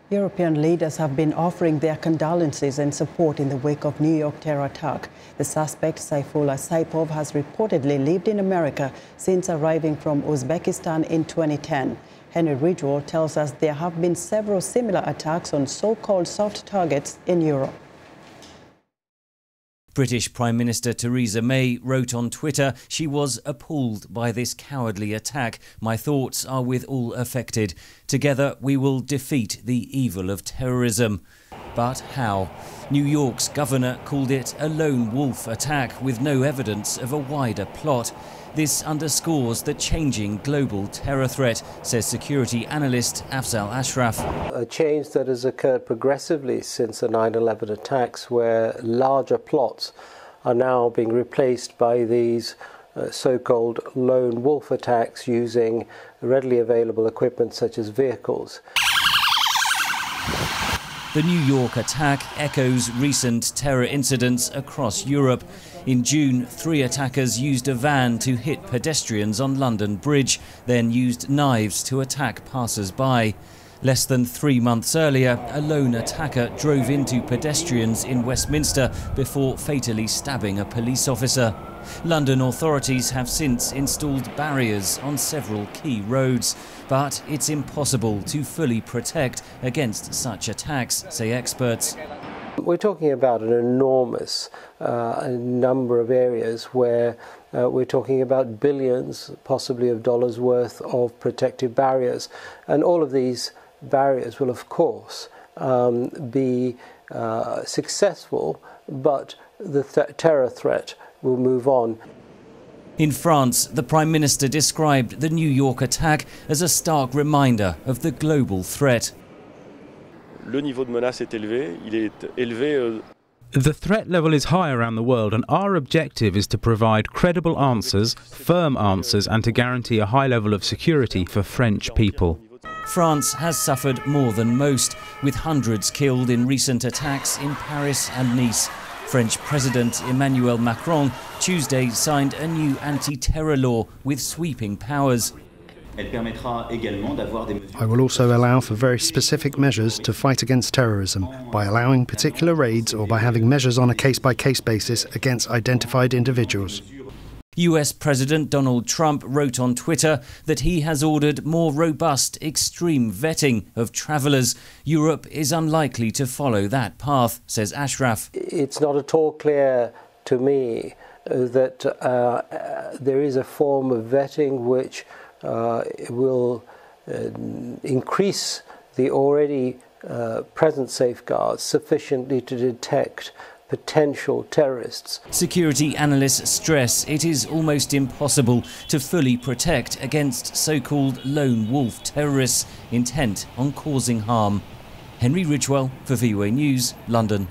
European leaders have been offering their condolences and support in the wake of New York terror attack. The suspect, Sayfullo Saipov, has reportedly lived in America since arriving from Uzbekistan in 2010. Henry Ridgwell tells us there have been several similar attacks on so-called soft targets in Europe. British Prime Minister Theresa May wrote on Twitter she was appalled by this cowardly attack. My thoughts are with all affected. Together we will defeat the evil of terrorism. But how? New York's governor called it a lone wolf attack with no evidence of a wider plot. This underscores the changing global terror threat, says security analyst Afzal Ashraf. A change that has occurred progressively since the 9/11 attacks, where larger plots are now being replaced by these so-called lone wolf attacks using readily available equipment such as vehicles. The New York attack echoes recent terror incidents across Europe. In June, 3 attackers used a van to hit pedestrians on London Bridge, then used knives to attack passers-by. Less than 3 months earlier, a lone attacker drove into pedestrians in Westminster before fatally stabbing a police officer. London authorities have since installed barriers on several key roads, but it's impossible to fully protect against such attacks, say experts. We're talking about an enormous number of areas where we're talking about billions, possibly of dollars worth of protective barriers. And all of these barriers will, of course, be successful, but the terror threat will move on. In France, the Prime Minister described the New York attack as a stark reminder of the global threat. Le niveau de menace est élevé. Il est élevé. The threat level is high around the world, and our objective is to provide credible answers, firm answers, and to guarantee a high level of security for French people. France has suffered more than most, with hundreds killed in recent attacks in Paris and Nice. French President Emmanuel Macron Tuesday signed a new anti-terror law with sweeping powers. I will also allow for very specific measures to fight against terrorism by allowing particular raids or by having measures on a case-by-case basis against identified individuals. US President Donald Trump wrote on Twitter that he has ordered more robust extreme vetting of travellers. Europe is unlikely to follow that path, says Ashraf. It's not at all clear to me that there is a form of vetting which will increase the already present safeguards sufficiently to detect potential terrorists. Security analysts stress it is almost impossible to fully protect against so-called lone wolf terrorists intent on causing harm. Henry Ridgwell for VOA News, London.